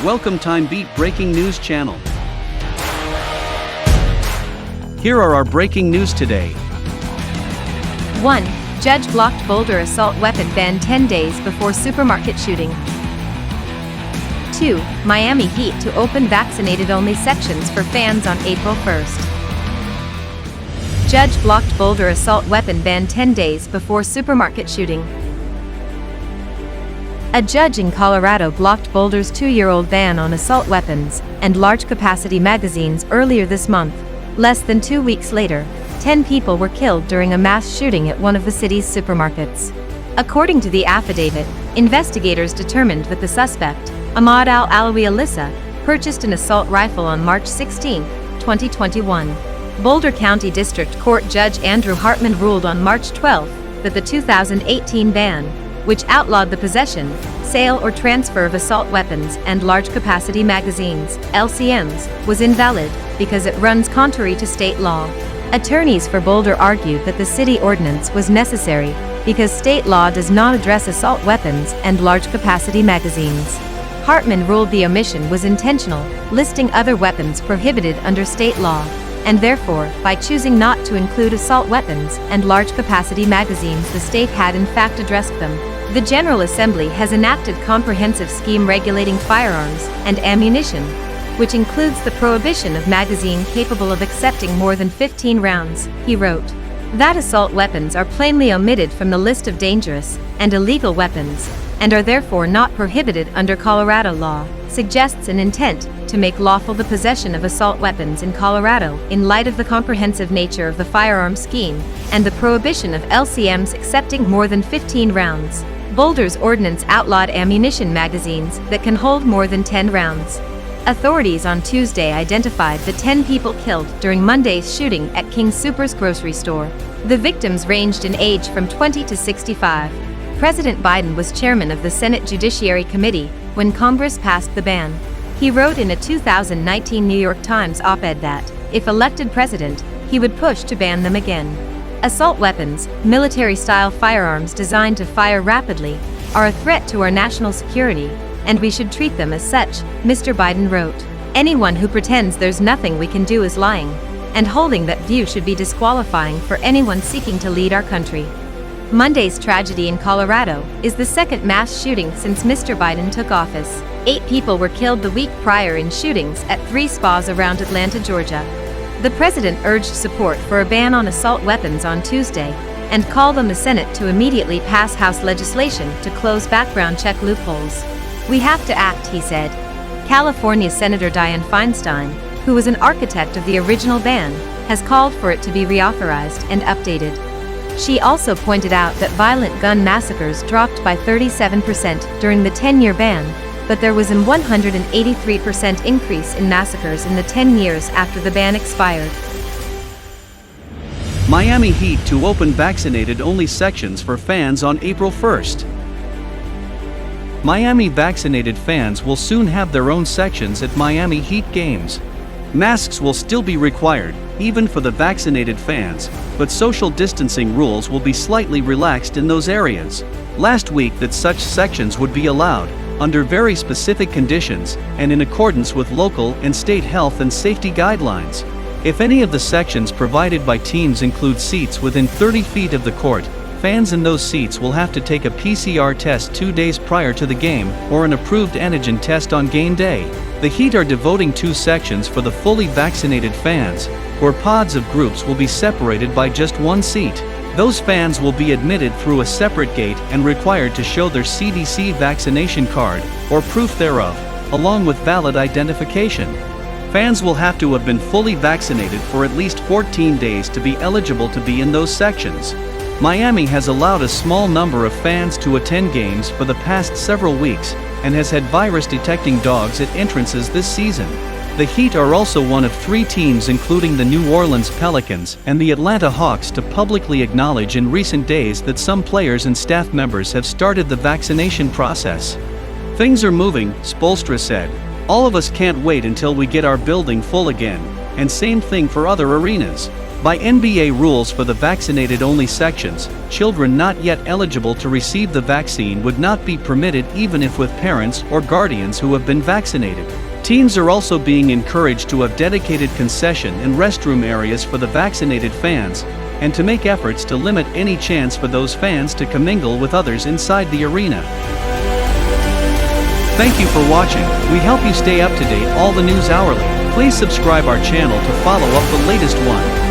Welcome Timebeat Breaking News channel. Here are our breaking news today. 1. Judge blocked Boulder assault weapon ban 10 days before supermarket shooting. 2. Miami Heat to open vaccinated-only sections for fans on April 1st. Judge blocked Boulder assault weapon ban 10 days before supermarket shooting. A judge in Colorado blocked Boulder's 2-year-old ban on assault weapons and large-capacity magazines earlier this month. Less than 2 weeks later, 10 people were killed during a mass shooting at one of the city's supermarkets. According to the affidavit, investigators determined that the suspect, Ahmad al-Alawi Alissa, purchased an assault rifle on March 16, 2021. Boulder County District Court Judge Andrew Hartman ruled on March 12 that the 2018 ban, which outlawed the possession, sale or transfer of assault weapons and large-capacity magazines, LCMs, was invalid because it runs contrary to state law. Attorneys for Boulder argued that the city ordinance was necessary because state law does not address assault weapons and large-capacity magazines. Hartman ruled the omission was intentional, listing other weapons prohibited under state law, and therefore, by choosing not to include assault weapons and large-capacity magazines, the state had in fact addressed them. The General Assembly has enacted comprehensive scheme regulating firearms and ammunition, which includes the prohibition of magazine capable of accepting more than 15 rounds, he wrote. That assault weapons are plainly omitted from the list of dangerous and illegal weapons, and are therefore not prohibited under Colorado law, suggests an intent to make lawful the possession of assault weapons in Colorado in light of the comprehensive nature of the firearms scheme and the prohibition of LCMs accepting more than 15 rounds. Boulder's ordinance outlawed ammunition magazines that can hold more than 10 rounds. Authorities on Tuesday identified the 10 people killed during Monday's shooting at King Soopers grocery store. The victims ranged in age from 20 to 65. President Biden was chairman of the Senate Judiciary Committee when Congress passed the ban. He wrote in a 2019 New York Times op-ed that, if elected president, he would push to ban them again. Assault weapons, military-style firearms designed to fire rapidly, are a threat to our national security, and we should treat them as such, Mr. Biden wrote. Anyone who pretends there's nothing we can do is lying, and holding that view should be disqualifying for anyone seeking to lead our country. Monday's tragedy in Colorado is the second mass shooting since Mr. Biden took office. 8 people were killed the week prior in shootings at 3 spas around Atlanta, Georgia. The president urged support for a ban on assault weapons on Tuesday and called on the Senate to immediately pass House legislation to close background check loopholes. We have to act, he said. California Senator Dianne Feinstein, who was an architect of the original ban, has called for it to be reauthorized and updated. She also pointed out that violent gun massacres dropped by 37% during the 10-year ban, but there was a 183% increase in massacres in the 10 years after the ban expired. Miami Heat to open vaccinated-only sections for fans on April 1st. Miami vaccinated fans will soon have their own sections at Miami Heat games. Masks will still be required, even for the vaccinated fans, but social distancing rules will be slightly relaxed in those areas. Last week that such sections would be allowed, under very specific conditions, and in accordance with local and state health and safety guidelines. If any of the sections provided by teams include seats within 30 feet of the court, fans in those seats will have to take a PCR test 2 days prior to the game or an approved antigen test on game day. The Heat are devoting 2 sections for the fully vaccinated fans, where pods of groups will be separated by just 1 seat. Those fans will be admitted through a separate gate and required to show their CDC vaccination card, or proof thereof, along with valid identification. Fans will have to have been fully vaccinated for at least 14 days to be eligible to be in those sections. Miami has allowed a small number of fans to attend games for the past several weeks, and has had virus-detecting dogs at entrances this season. The Heat are also one of 3 teams, including the New Orleans Pelicans and the Atlanta Hawks, to publicly acknowledge in recent days that some players and staff members have started the vaccination process. Things are moving, Spoelstra said. All of us can't wait until we get our building full again, and same thing for other arenas. By NBA rules for the vaccinated-only sections, children not yet eligible to receive the vaccine would not be permitted even if with parents or guardians who have been vaccinated. Teens are also being encouraged to have dedicated concession and restroom areas for the vaccinated fans, and to make efforts to limit any chance for those fans to commingle with others inside the arena. Thank you for watching. We help you stay up to date all the news hourly. Please subscribe our channel to follow up the latest one.